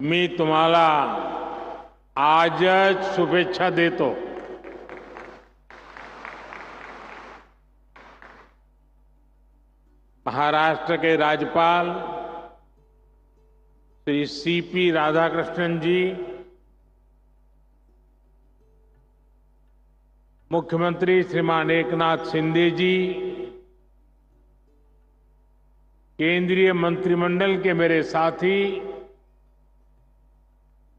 मी तुम्हाला आजच शुभेच्छा देतो. महाराष्ट्र के राज्यपाल श्री सीपी राधाकृष्णन जी, मुख्यमंत्री श्रीमान एकनाथ शिंदे जी, केंद्रीय मंत्रिमंडल के मेरे साथी,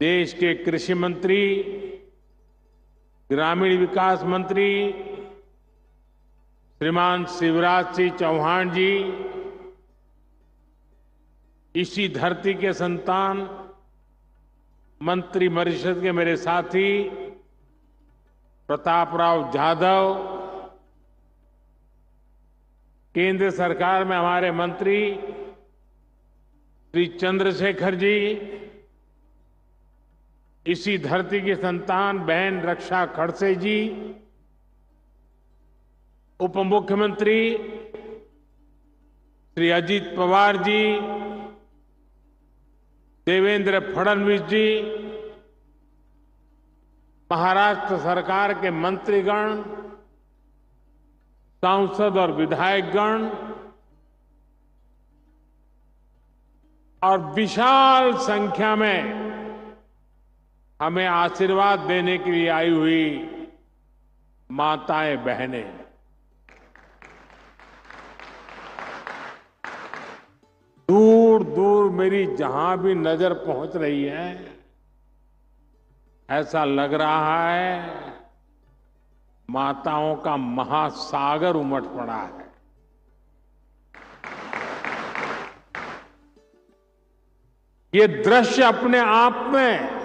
देश के कृषि मंत्री, ग्रामीण विकास मंत्री श्रीमान शिवराज सिंह चौहान जी, इसी धरती के संतान, मंत्रिपरिषद के मेरे साथी प्रतापराव जाधव, केंद्र सरकार में हमारे मंत्री श्री चंद्रशेखर जी, इसी धरती की संतान बहन रक्षा खड़से जी, उप मुख्यमंत्री श्री अजीत पवार जी, देवेंद्र फडणवीस जी, महाराष्ट्र सरकार के मंत्रीगण, सांसद और विधायकगण और विशाल संख्या में हमें आशीर्वाद देने के लिए आई हुई माताएं बहनें, दूर दूर मेरी जहां भी नजर पहुंच रही है, ऐसा लग रहा है माताओं का महासागर उमड़ पड़ा है. ये दृश्य अपने आप में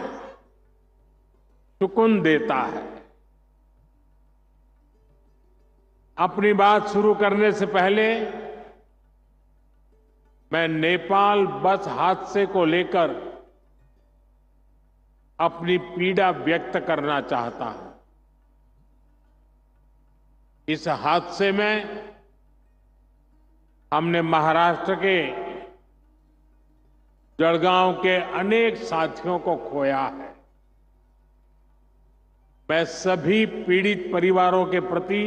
सुकून देता है. अपनी बात शुरू करने से पहले मैं नेपाल बस हादसे को लेकर अपनी पीड़ा व्यक्त करना चाहता हूं. इस हादसे में हमने महाराष्ट्र के जलगांव के अनेक साथियों को खोया है. मैं सभी पीड़ित परिवारों के प्रति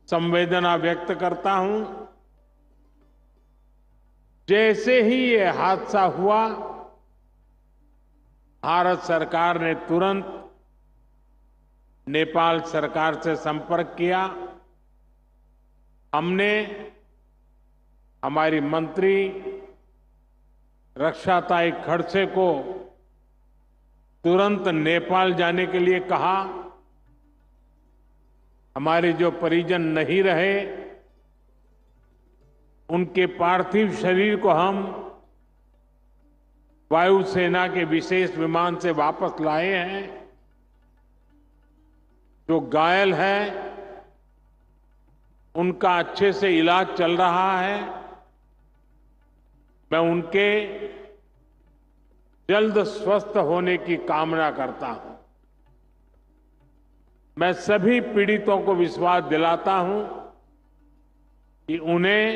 संवेदना व्यक्त करता हूं. जैसे ही ये हादसा हुआ, भारत सरकार ने तुरंत नेपाल सरकार से संपर्क किया. हमने हमारी मंत्री रक्षाताई खड़से को तुरंत नेपाल जाने के लिए कहा. हमारे जो परिजन नहीं रहे, उनके पार्थिव शरीर को हम वायुसेना के विशेष विमान से वापस लाए हैं. जो घायल है उनका अच्छे से इलाज चल रहा है. मैं उनके जल्द स्वस्थ होने की कामना करता हूं. मैं सभी पीड़ितों को विश्वास दिलाता हूं कि उन्हें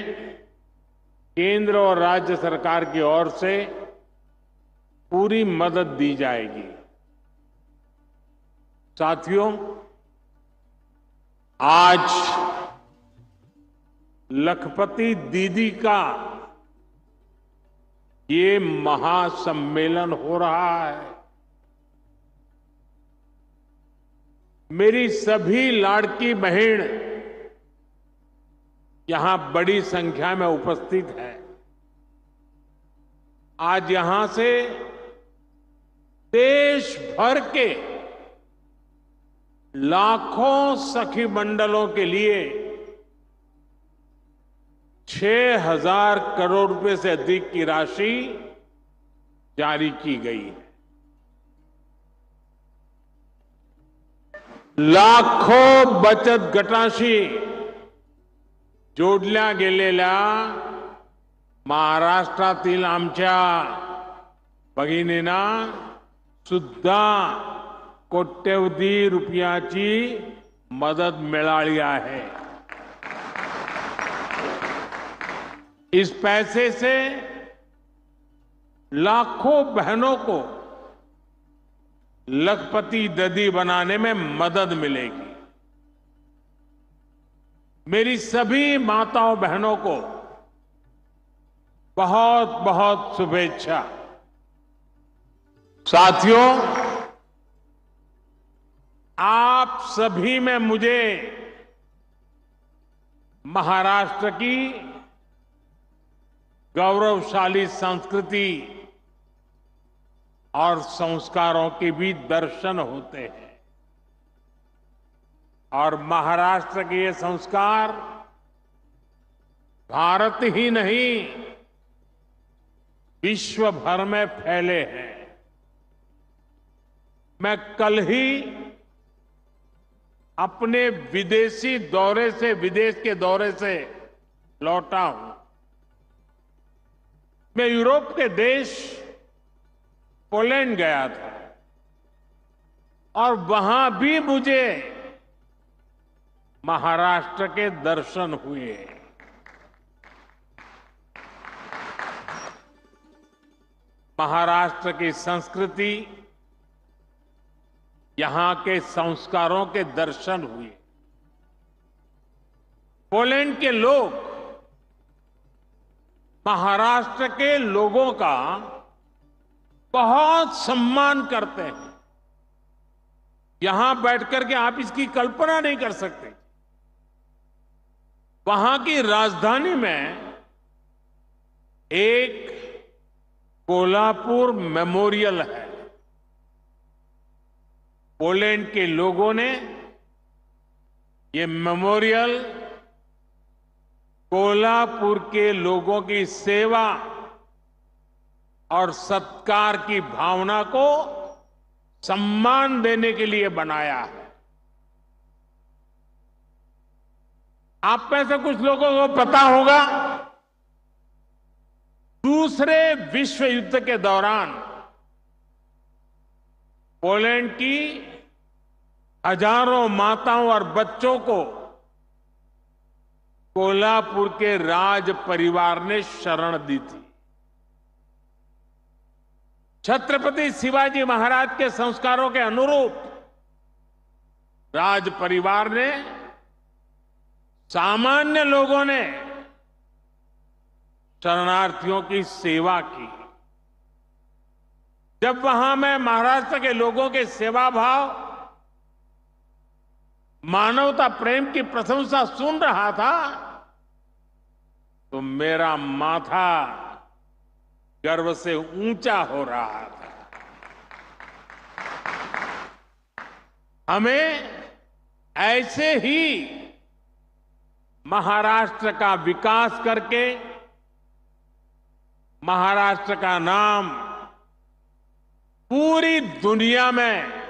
केंद्र और राज्य सरकार की ओर से पूरी मदद दी जाएगी. साथियों, आज लखपति दीदी का ये महासम्मेलन हो रहा है. मेरी सभी लाड़की बहन यहां बड़ी संख्या में उपस्थित है. आज यहां से देश भर के लाखों सखी मंडलों के लिए 6,000 करोड़ रुपए से अधिक की राशि जारी की गई है. लाखों बचत गटाशी जोडल्या गेलेल्या महाराष्ट्रातील आमच्या भगिनींना सुद्धा कोट्यवधी रुपयाची मदत मिळाली आहे. इस पैसे से लाखों बहनों को लखपति दीदी बनाने में मदद मिलेगी। मेरी सभी माताओं बहनों को बहुत बहुत शुभेच्छा। साथियों, आप सभी में मुझे महाराष्ट्र की गौरवशाली संस्कृति और संस्कारों के भी दर्शन होते हैं और महाराष्ट्र के ये संस्कार भारत ही नहीं विश्व भर में फैले हैं। मैं कल ही अपने विदेश के दौरे से लौटा हूं। मैं यूरोप के देश पोलैंड गया था और वहां भी मुझे महाराष्ट्र के दर्शन हुए। महाराष्ट्र की संस्कृति, यहां के संस्कारों के दर्शन हुए। पोलैंड के लोग महाराष्ट्र के लोगों का बहुत सम्मान करते हैं। यहां बैठकर के आप इसकी कल्पना नहीं कर सकते। वहां की राजधानी में एक कोल्हापुर मेमोरियल है। पोलैंड के लोगों ने ये मेमोरियल कोल्हापुर के लोगों की सेवा और सत्कार की भावना को सम्मान देने के लिए बनाया है। आप में से कुछ लोगों को पता होगा, दूसरे विश्व युद्ध के दौरान पोलैंड की हजारों माताओं और बच्चों को कोल्हापुर के राज परिवार ने शरण दी थी। छत्रपति शिवाजी महाराज के संस्कारों के अनुरूप राज परिवार ने, सामान्य लोगों ने शरणार्थियों की सेवा की। जब वहां मैं महाराष्ट्र के लोगों के सेवा भाव, मानवता प्रेम की प्रशंसा सुन रहा था तो मेरा माथा गर्व से ऊंचा हो रहा था। हमें ऐसे ही महाराष्ट्र का विकास करके महाराष्ट्र का नाम पूरी दुनिया में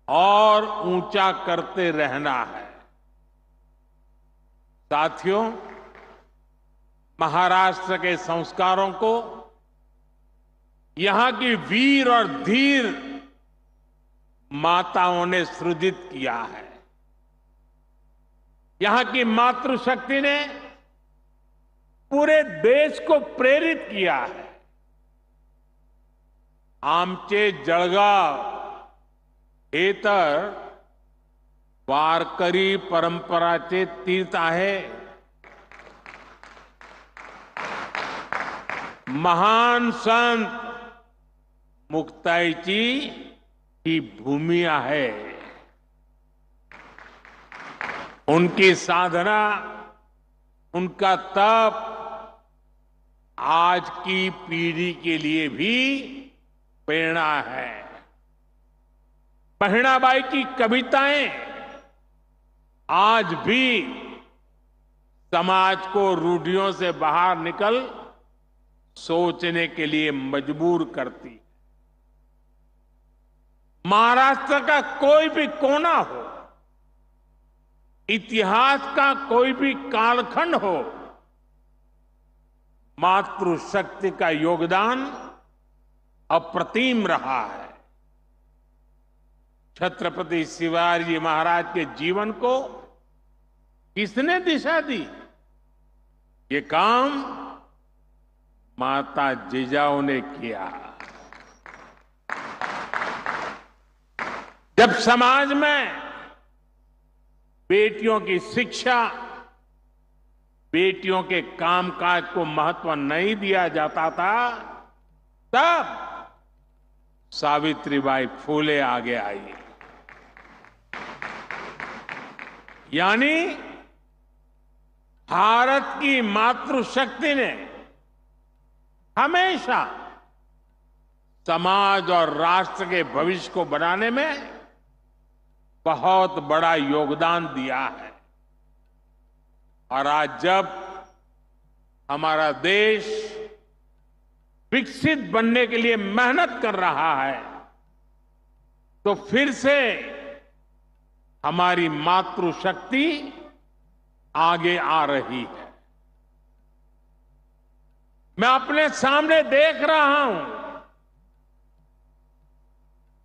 और ऊंचा करते रहना है। साथियों, महाराष्ट्र के संस्कारों को यहां की वीर और धीर माताओं ने सृजित किया है। यहां की मातृशक्ति ने पूरे देश को प्रेरित किया है। आमचे जळगाव हे तर वारकरी परंपराचे तीर्थ आहे। महान संत मुक्ताईची ही भूमि आहे। उनकी साधना, उनका तप आज की पीढ़ी के लिए भी प्रेरणा है। बहिणाबाई की कविताएं आज भी समाज को रूढ़ियों से बाहर निकल सोचने के लिए मजबूर करती। महाराष्ट्र का कोई भी कोना हो, इतिहास का कोई भी कालखंड हो, मातृशक्ति का योगदान अप्रतिम रहा है। छत्रपति शिवाजी महाराज के जीवन को किसने दिशा दी? ये काम माता जिजाऊ ने किया। जब समाज में बेटियों की शिक्षा, बेटियों के कामकाज को महत्व नहीं दिया जाता था, तब सावित्रीबाई फूले आगे आई। यानी भारत की मातृशक्ति ने हमेशा समाज और राष्ट्र के भविष्य को बनाने में बहुत बड़ा योगदान दिया है। और आज जब हमारा देश विकसित बनने के लिए मेहनत कर रहा है, तो फिर से हमारी मातृशक्ति आगे आ रही है। मैं अपने सामने देख रहा हूं,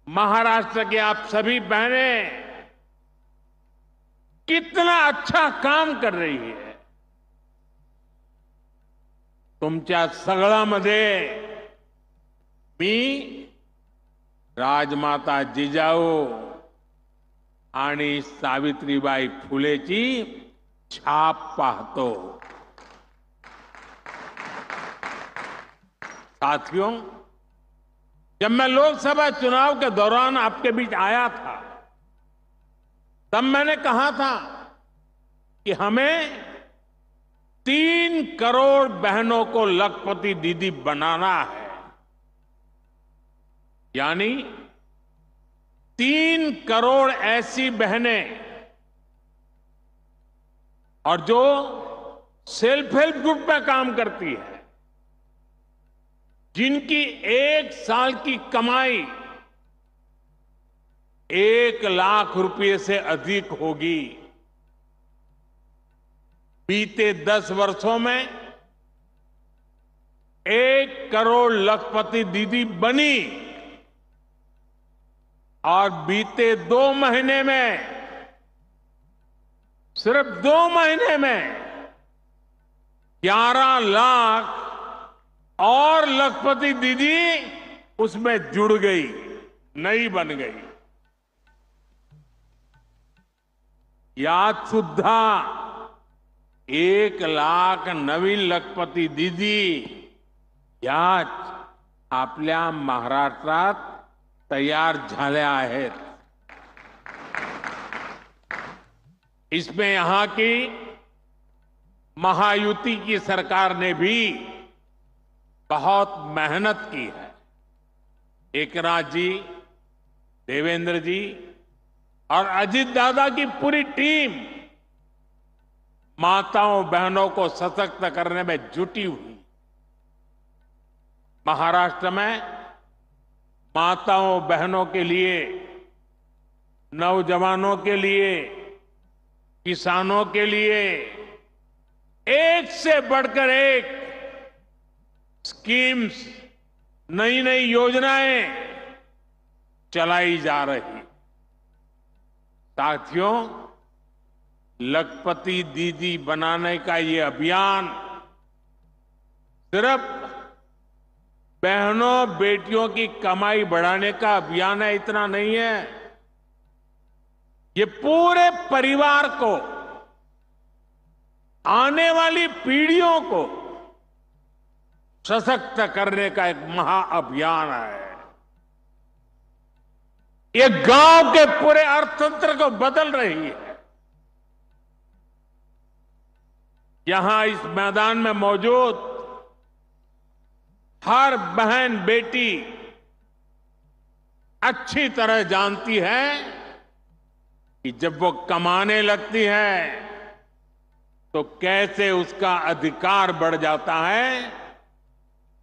महाराष्ट्र की आप सभी बहनें कितना अच्छा काम कर रही है। तुमच्या सगळ्यामध्ये मी राजमाता जिजाऊ आणि सावित्रीबाई फुलेची छाप पाहतो। साथियों, जब मैं लोकसभा चुनाव के दौरान आपके बीच आया था, तब मैंने कहा था कि हमें 3 करोड़ बहनों को लखपति दीदी बनाना है। यानी 3 करोड़ ऐसी बहनें और जो सेल्फ हेल्प ग्रुप में काम करती है, जिनकी 1 साल की कमाई 1 लाख रुपए से अधिक होगी। बीते 10 वर्षों में 1 करोड़ लखपति दीदी बनी और बीते 2 महीने में, सिर्फ 2 महीने में 11 लाख और लखपति दीदी उसमें जुड़ गई, नई बन गई। यात सुद्धा 1 लाख नवीन लखपती दीदी याच आपल्या महाराष्ट्रात तयार झाल्या आहेत। इसमें यहां की महायुति की सरकार ने भी बहुत मेहनत की है। एकनाथ जी, देवेंद्र जी और अजित दादा की पूरी टीम माताओं बहनों को सशक्त करने में जुटी हुई। महाराष्ट्र में माताओं बहनों के लिए, नौजवानों के लिए, किसानों के लिए एक से बढ़कर एक स्कीम्स, नई नई योजनाएं चलाई जा रही। साथियों, लखपति दीदी बनाने का ये अभियान सिर्फ बहनों बेटियों की कमाई बढ़ाने का अभियान है, इतना नहीं है। ये पूरे परिवार को, आने वाली पीढ़ियों को सशक्त करने का एक महाअभियान है। ये गांव के पूरे अर्थतंत्र को बदल रही है। यहां इस मैदान में मौजूद हर बहन बेटी अच्छी तरह जानती है कि जब वो कमाने लगती है तो कैसे उसका अधिकार बढ़ जाता है,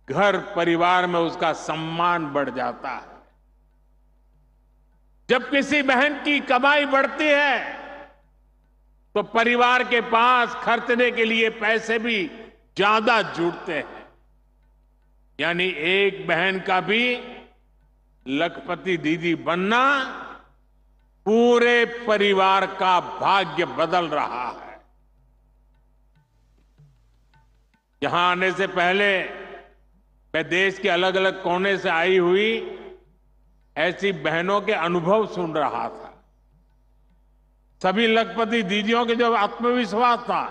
घर परिवार में उसका सम्मान बढ़ जाता है। जब किसी बहन की कमाई बढ़ती है तो परिवार के पास खर्चने के लिए पैसे भी ज्यादा जुड़ते हैं। यानी एक बहन का भी लखपति दीदी बनना पूरे परिवार का भाग्य बदल रहा है। यहां आने से पहले मैं देश के अलग अलग कोने से आई हुई ऐसी बहनों के अनुभव सुन रहा था। सभी लखपति दीदियों के जो आत्मविश्वास था,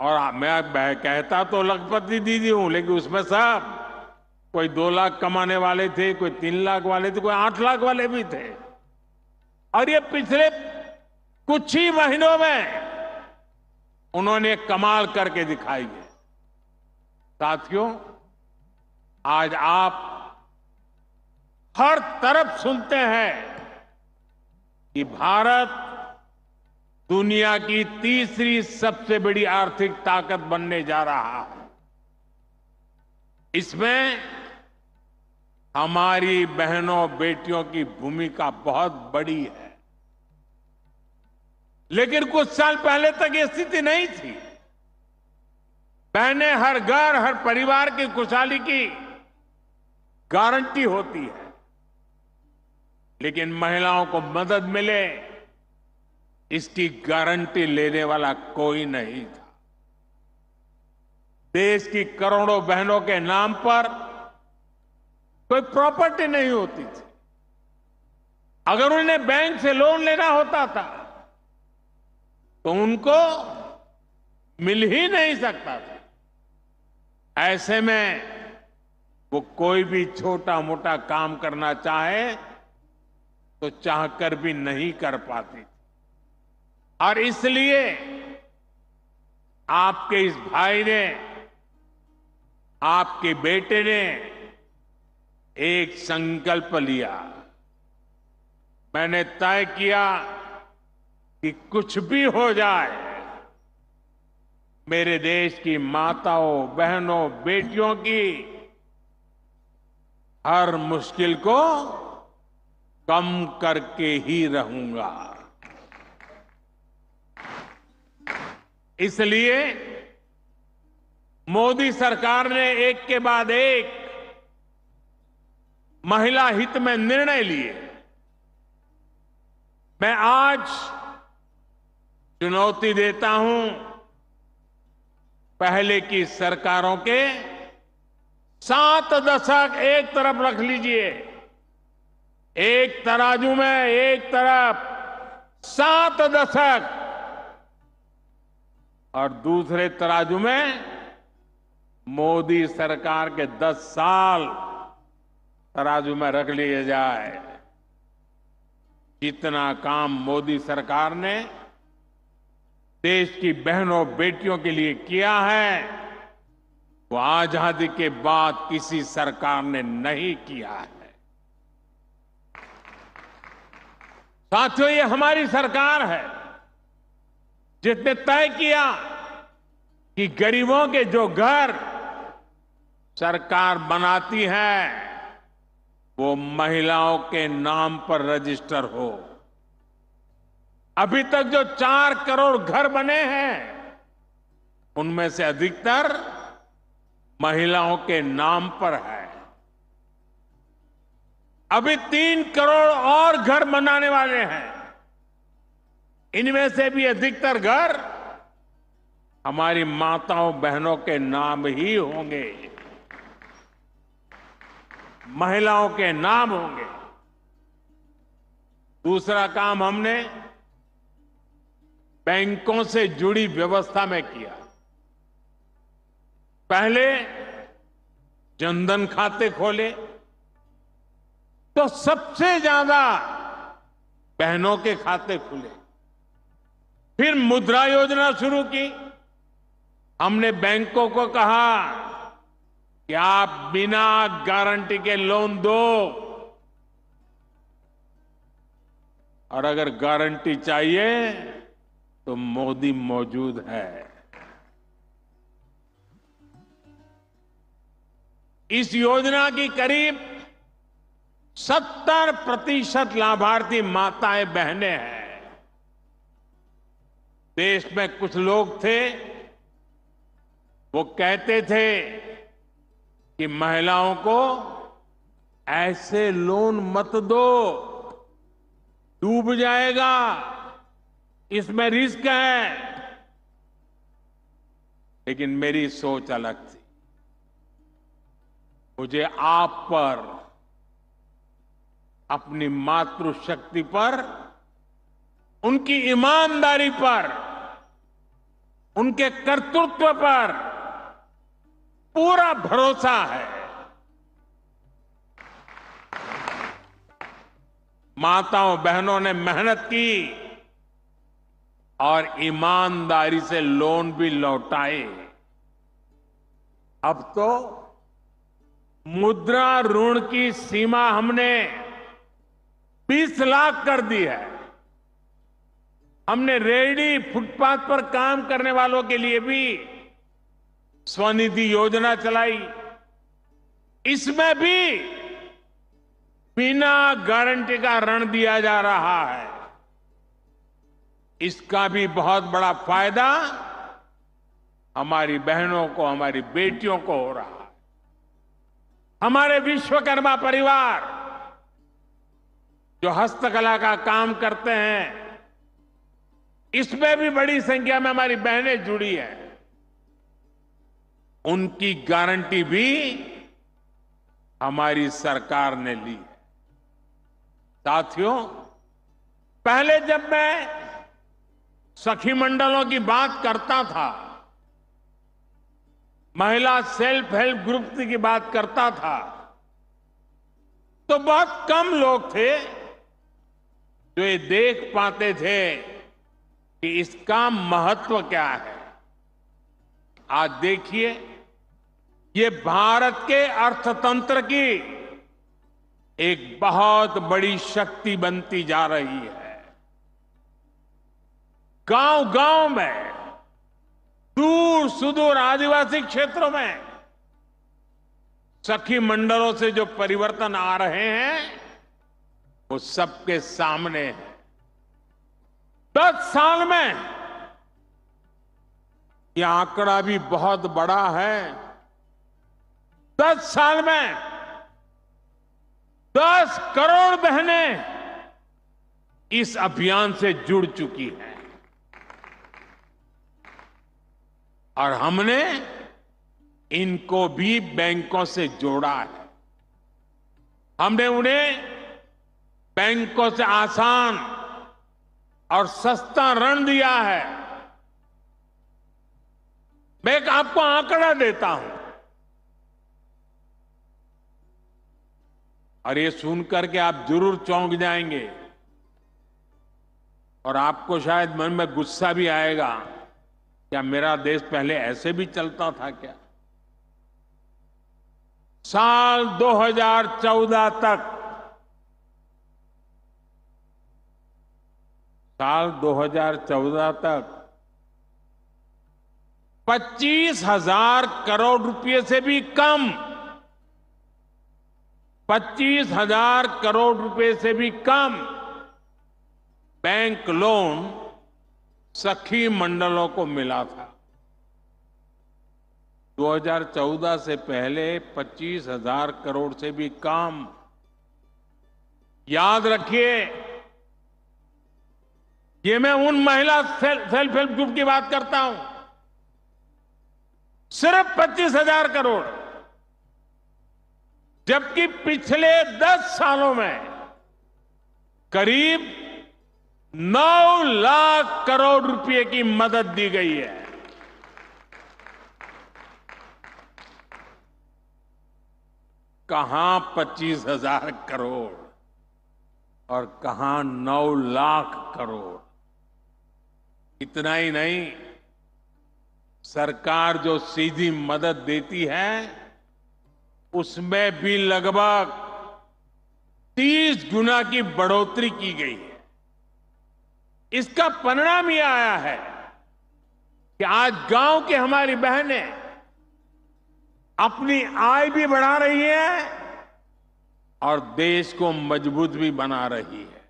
और मैं कहता तो लखपति दीदी हूं, लेकिन उसमें सब कोई 2 लाख कमाने वाले थे, कोई 3 लाख वाले थे, कोई 8 लाख वाले भी थे। और ये पिछले कुछ ही महीनों में उन्होंने कमाल करके दिखाई है। साथियों, आज आप हर तरफ सुनते हैं कि भारत दुनिया की तीसरी सबसे बड़ी आर्थिक ताकत बनने जा रहा है। इसमें हमारी बहनों बेटियों की भूमिका बहुत बड़ी है। लेकिन कुछ साल पहले तक ये स्थिति नहीं थी। बहनें हर घर, हर परिवार की खुशहाली की गारंटी होती है, लेकिन महिलाओं को मदद मिले इसकी गारंटी लेने वाला कोई नहीं था। देश की करोड़ों बहनों के नाम पर कोई प्रॉपर्टी नहीं होती थी। अगर उन्हें बैंक से लोन लेना होता था तो उनको मिल ही नहीं सकता था। ऐसे में वो कोई भी छोटा मोटा काम करना चाहे तो चाहकर भी नहीं कर पाती। और इसलिए आपके इस भाई ने, आपके बेटे ने एक संकल्प लिया। मैंने तय किया कि कुछ भी हो जाए, मेरे देश की माताओं, बहनों, बेटियों की हर मुश्किल को कम करके ही रहूंगा। इसलिए मोदी सरकार ने एक के बाद एक महिला हित में निर्णय लिए। मैं आज चुनौती देता हूं पहले की सरकारों के 7 दशक एक तरफ रख लीजिए। एक तराजू में एक तरफ 7 दशक और दूसरे तराजू में मोदी सरकार के 10 साल तराजू में रख लिए जाए। जितना काम मोदी सरकार ने देश की बहनों बेटियों के लिए किया है, वो आजादी के बाद किसी सरकार ने नहीं किया है। साथियों, ये हमारी सरकार है जिसने तय किया कि गरीबों के जो घर सरकार बनाती है वो महिलाओं के नाम पर रजिस्टर हो। अभी तक जो 4 करोड़ घर बने हैं उनमें से अधिकतर महिलाओं के नाम पर है। अभी 3 करोड़ और घर बनाने वाले हैं। इनमें से भी अधिकतर घर हमारी माताओं बहनों के नाम ही होंगे, महिलाओं के नाम होंगे। दूसरा काम हमने बैंकों से जुड़ी व्यवस्था में किया। पहले जनधन खाते खोले तो सबसे ज्यादा बहनों के खाते खुले। फिर मुद्रा योजना शुरू की। हमने बैंकों को कहा कि आप बिना गारंटी के लोन दो, और अगर गारंटी चाहिए तो मोदी मौजूद है। इस योजना की करीब 70% लाभार्थी माताएं बहनें हैं। देश में कुछ लोग थे वो कहते थे कि महिलाओं को ऐसे लोन मत दो, डूब जाएगा, इसमें रिस्क है। लेकिन मेरी सोच अलग थी। मुझे आप पर, अपनी मातृशक्ति पर, उनकी ईमानदारी पर, उनके कर्तृत्व पर पूरा भरोसा है। माताओं बहनों ने मेहनत की और ईमानदारी से लोन भी लौटाए। अब तो मुद्रा ऋण की सीमा हमने 20 लाख कर दी है। हमने रेहड़ी फुटपाथ पर काम करने वालों के लिए भी स्वनिधि योजना चलाई। इसमें भी बिना गारंटी का ऋण दिया जा रहा है। इसका भी बहुत बड़ा फायदा हमारी बहनों को, हमारी बेटियों को हो रहा है। हमारे विश्वकर्मा परिवार जो हस्तकला का काम करते हैं, इसमें भी बड़ी संख्या में हमारी बहनें जुड़ी हैं। उनकी गारंटी भी हमारी सरकार ने ली है। साथियों, पहले जब मैं सखी मंडलों की बात करता था, महिला सेल्फ हेल्प ग्रुप की बात करता था, तो बहुत कम लोग थे जो ये देख पाते थे कि इसका महत्व क्या है। आज देखिए, ये भारत के अर्थतंत्र की एक बहुत बड़ी शक्ति बनती जा रही है। गांव-गांव में, दूर सुदूर आदिवासी क्षेत्रों में सखी मंडलों से जो परिवर्तन आ रहे हैं, वो सबके सामने है। 10 साल में यह आंकड़ा भी बहुत बड़ा है। 10 साल में 10 करोड़ बहनें इस अभियान से जुड़ चुकी हैं और हमने इनको भी बैंकों से जोड़ा है। हमने उन्हें बैंकों से आसान और सस्ता ऋण दिया है। मैं एक आपको आंकड़ा देता हूं और ये सुनकर के आप जरूर चौंक जाएंगे और आपको शायद मन में गुस्सा भी आएगा, क्या मेरा देश पहले ऐसे भी चलता था क्या? साल 2014 तक, साल 2014 तक 25,000 करोड़ रुपए से भी कम, 25,000 करोड़ रुपए से भी कम बैंक लोन सखी मंडलों को मिला था। 2014 से पहले 25,000 करोड़ से भी कम। याद रखिए, ये मैं उन महिला सेल्फ हेल्प ग्रुप की बात करता हूं। सिर्फ 25,000 करोड़, जबकि पिछले 10 सालों में करीब 9 लाख करोड़ रुपए की मदद दी गई है। कहां 25,000 करोड़ और कहां 9 लाख करोड़। इतना ही नहीं, सरकार जो सीधी मदद देती है उसमें भी लगभग 30 गुना की बढ़ोतरी की गई है। इसका परिणाम यह आया है कि आज गांव की हमारी बहनें अपनी आय भी बढ़ा रही है और देश को मजबूत भी बना रही है।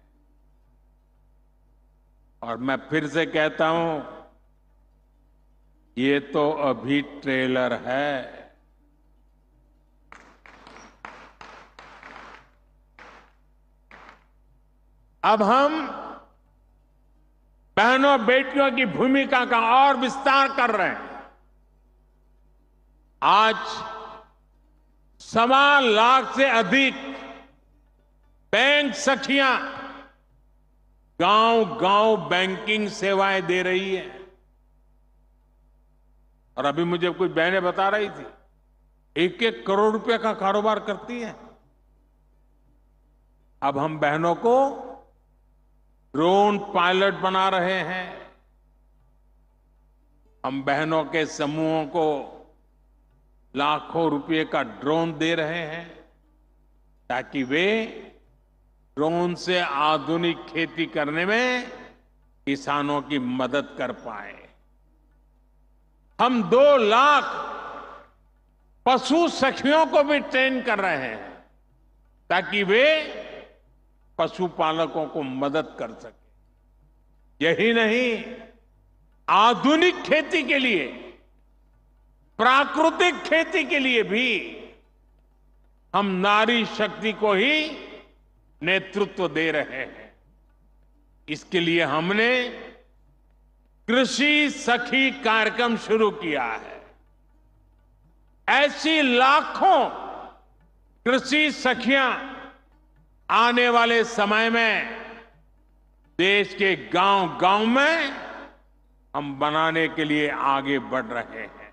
और मैं फिर से कहता हूं, ये तो अभी ट्रेलर है। अब हम बहनों बेटियों की भूमिका का और विस्तार कर रहे हैं। आज 1.25 लाख से अधिक बैंक सखियां गांव-गांव बैंकिंग सेवाएं दे रही है। और अभी मुझे कुछ बहनें बता रही थी, 1-1 करोड़ रुपए का कारोबार करती है। अब हम बहनों को ड्रोन पायलट बना रहे हैं। हम बहनों के समूहों को लाखों रुपए का ड्रोन दे रहे हैं ताकि वे ड्रोन से आधुनिक खेती करने में किसानों की मदद कर पाए। हम 2 लाख पशु सखियों को भी ट्रेन कर रहे हैं ताकि वे पशुपालकों को मदद कर सके। यही नहीं, आधुनिक खेती के लिए, प्राकृतिक खेती के लिए भी हम नारी शक्ति को ही नेतृत्व दे रहे हैं। इसके लिए हमने कृषि सखी कार्यक्रम शुरू किया है। ऐसी लाखों कृषि सखियां आने वाले समय में देश के गांव-गांव में हम बनाने के लिए आगे बढ़ रहे हैं।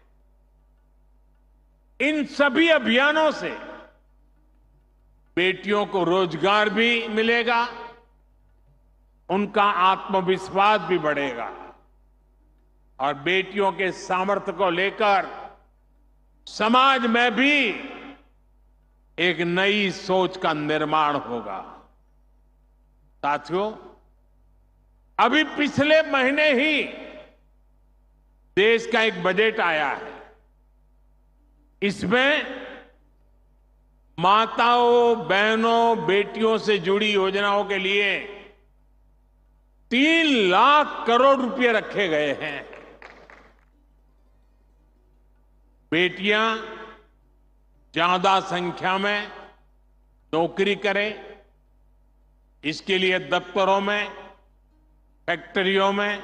इन सभी अभियानों से बेटियों को रोजगार भी मिलेगा, उनका आत्मविश्वास भी बढ़ेगा और बेटियों के सामर्थ्य को लेकर समाज में भी एक नई सोच का निर्माण होगा। साथियों, अभी पिछले महीने ही देश का एक बजट आया है। इसमें माताओं, बहनों, बेटियों से जुड़ी योजनाओं के लिए 3 लाख करोड़ रुपए रखे गए हैं। बेटियां ज्यादा संख्या में नौकरी करें, इसके लिए दफ्तरों में, फैक्ट्रियों में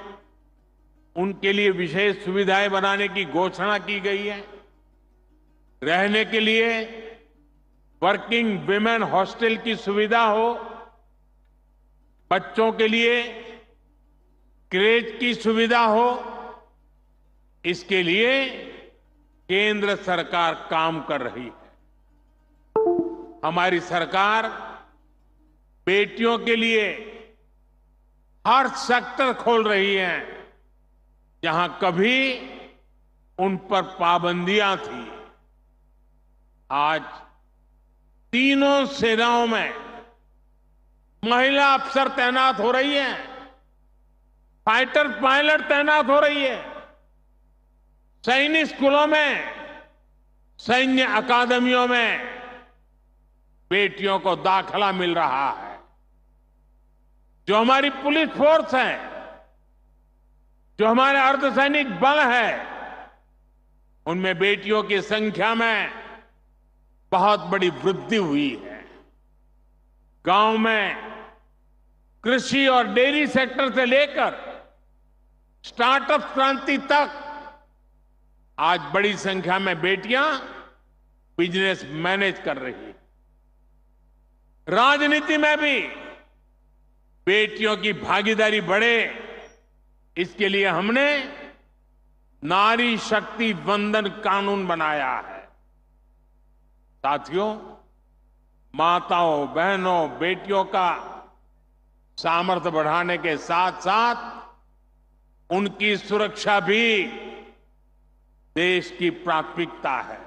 उनके लिए विशेष सुविधाएं बनाने की घोषणा की गई है। रहने के लिए वर्किंग विमेन हॉस्टल की सुविधा हो, बच्चों के लिए क्रेच की सुविधा हो, इसके लिए केंद्र सरकार काम कर रही है। हमारी सरकार बेटियों के लिए हर सेक्टर खोल रही है जहां कभी उन पर पाबंदियां थी। आज तीनों सेनाओं में महिला अफसर तैनात हो रही है, फाइटर पायलट तैनात हो रही है, सैनिक स्कूलों में, सैन्य अकादमियों में बेटियों को दाखिला मिल रहा है। जो हमारी पुलिस फोर्स है, जो हमारे अर्धसैनिक बल है, उनमें बेटियों की संख्या में बहुत बड़ी वृद्धि हुई है। गांव में कृषि और डेयरी सेक्टर से लेकर स्टार्टअप क्रांति तक आज बड़ी संख्या में बेटियां बिजनेस मैनेज कर रही हैं। राजनीति में भी बेटियों की भागीदारी बढ़े, इसके लिए हमने नारी शक्ति वंदन कानून बनाया है। साथियों, माताओं, बहनों, बेटियों का सामर्थ्य बढ़ाने के साथ साथ उनकी सुरक्षा भी देश की प्राथमिकता है।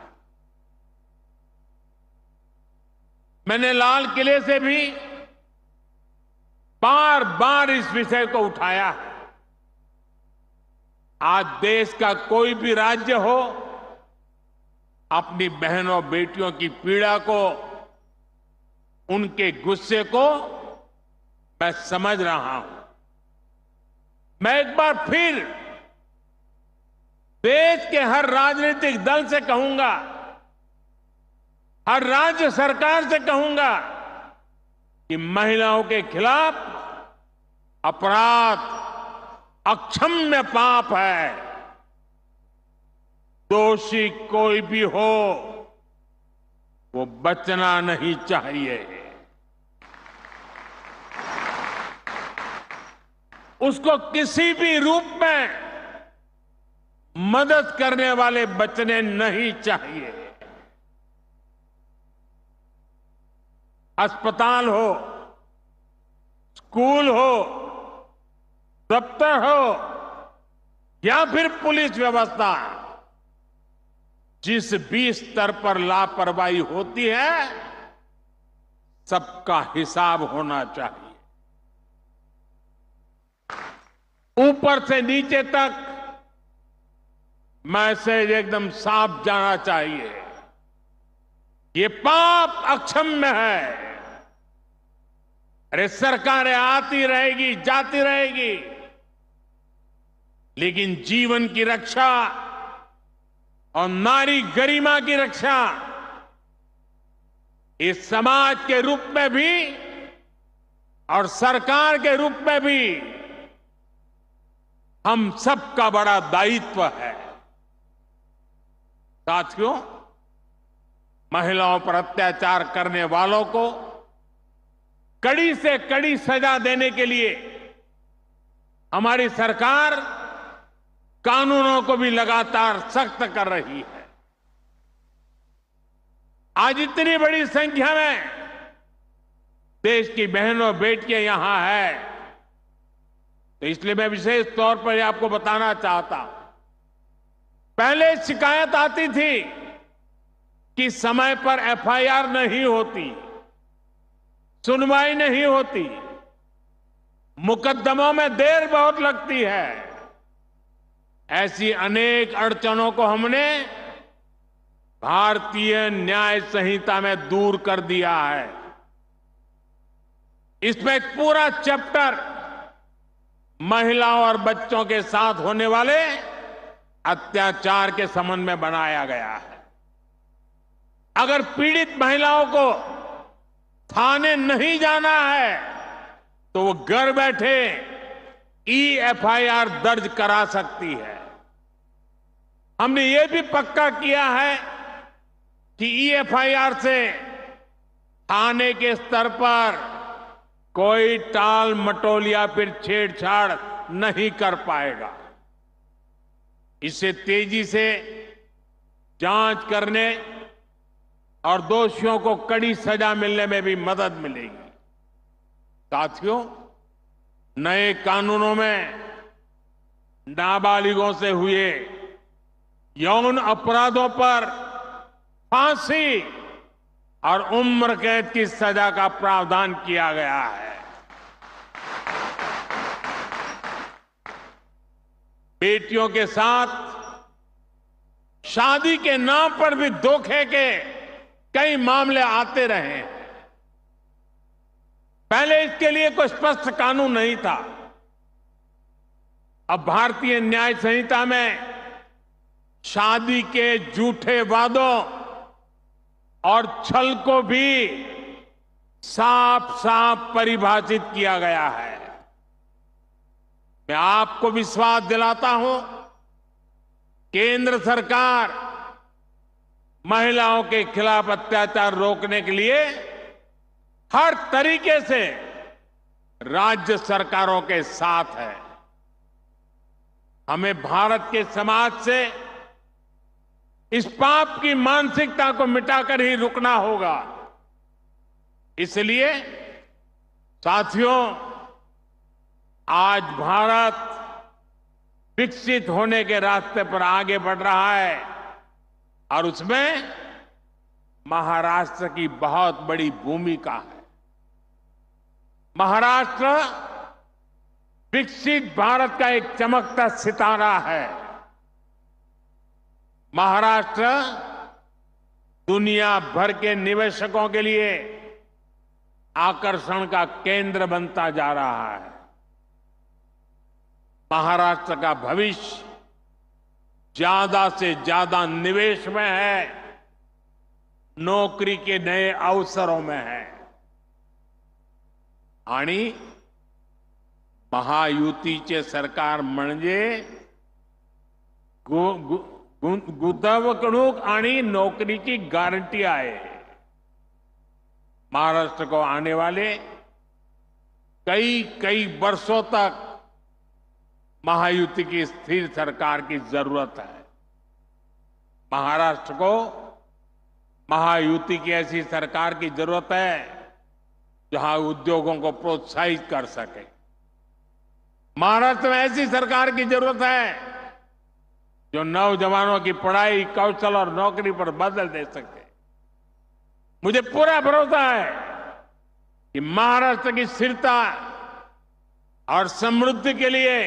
मैंने लाल किले से भी बार बार इस विषय को उठाया है। आज देश का कोई भी राज्य हो, अपनी बहनों बेटियों की पीड़ा को, उनके गुस्से को मैं समझ रहा हूं। मैं एक बार फिर देश के हर राजनीतिक दल से कहूंगा, हर राज्य सरकार से कहूंगा कि महिलाओं के खिलाफ अपराध अक्षम्य पाप है। दोषी कोई भी हो, वो बचना नहीं चाहिए। उसको किसी भी रूप में मदद करने वाले बचने नहीं चाहिए। अस्पताल हो, स्कूल हो, दफ्तर हो या फिर पुलिस व्यवस्था, जिस भी स्तर पर लापरवाही होती है, सबका हिसाब होना चाहिए। ऊपर से नीचे तक मैसेज एकदम साफ जाना चाहिए। ये पाप अक्षम्य है। अरे सरकारें आती रहेगी, जाती रहेगी, लेकिन जीवन की रक्षा और नारी गरिमा की रक्षा इस समाज के रूप में भी और सरकार के रूप में भी हम सबका बड़ा दायित्व है। साथियों, महिलाओं पर अत्याचार करने वालों को कड़ी से कड़ी सजा देने के लिए हमारी सरकार कानूनों को भी लगातार सख्त कर रही है। आज इतनी बड़ी संख्या में देश की बहनों बेटियां यहां है, तो इसलिए मैं विशेष तौर पर आपको बताना चाहता हूं। पहले शिकायत आती थी कि समय पर एफआईआर नहीं होती, सुनवाई नहीं होती, मुकदमों में देर बहुत लगती है। ऐसी अनेक अड़चनों को हमने भारतीय न्याय संहिता में दूर कर दिया है। इसमें एक पूरा चैप्टर महिलाओं और बच्चों के साथ होने वाले अत्याचार के संबंध में बनाया गया है। अगर पीड़ित महिलाओं को थाने नहीं जाना है तो वो घर बैठे एफआईआर दर्ज करा सकती है। हमने ये भी पक्का किया है कि एफआईआर से थाने के स्तर पर कोई टाल मटोल या फिर छेड़छाड़ नहीं कर पाएगा। इससे तेजी से जांच करने और दोषियों को कड़ी सजा मिलने में भी मदद मिलेगी। साथियों, नए कानूनों में नाबालिगों से हुए यौन अपराधों पर फांसी और उम्र कैद की सजा का प्रावधान किया गया है। बेटियों के साथ शादी के नाम पर भी धोखे के कई मामले आते रहे हैं। पहले इसके लिए कोई स्पष्ट कानून नहीं था। अब भारतीय न्याय संहिता में शादी के झूठे वादों और छल को भी साफ साफ परिभाषित किया गया है। मैं आपको विश्वास दिलाता हूं, केंद्र सरकार महिलाओं के खिलाफ अत्याचार रोकने के लिए हर तरीके से राज्य सरकारों के साथ है। हमें भारत के समाज से इस पाप की मानसिकता को मिटाकर ही रुकना होगा। इसलिए साथियों, आज भारत विकसित होने के रास्ते पर आगे बढ़ रहा है और उसमें महाराष्ट्र की बहुत बड़ी भूमिका है। महाराष्ट्र विकसित भारत का एक चमकता सितारा है। महाराष्ट्र दुनिया भर के निवेशकों के लिए आकर्षण का केंद्र बनता जा रहा है। महाराष्ट्र का भविष्य ज्यादा से ज्यादा निवेश में है, नौकरी के नए अवसरों में है। आणि महायुतीचे सरकार म्हणजे गुंतवणूक आणि नोकरीची गॅरंटी आहे। महाराष्ट्र को आने वाले कई कई वर्षों तक महायुति की स्थिर सरकार की जरूरत है। महाराष्ट्र को महायुति की ऐसी सरकार की जरूरत है जहां उद्योगों को प्रोत्साहित कर सके। महाराष्ट्र में ऐसी सरकार की जरूरत है जो नौजवानों की पढ़ाई, कौशल और नौकरी पर बदल दे सके। मुझे पूरा भरोसा है कि महाराष्ट्र की स्थिरता और समृद्धि के लिए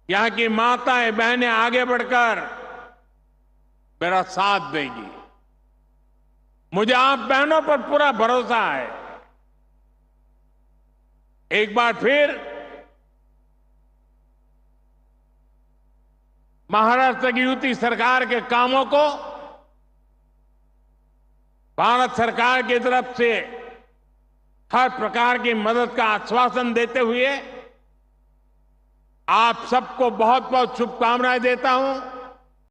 यहां की माताएं बहनें आगे बढ़कर मेरा साथ देंगी। मुझे आप बहनों पर पूरा भरोसा है। एक बार फिर महाराष्ट्र की युति सरकार के कामों को भारत सरकार की तरफ से हर प्रकार की मदद का आश्वासन देते हुए आप सबको बहुत बहुत शुभकामनाएं देता हूं।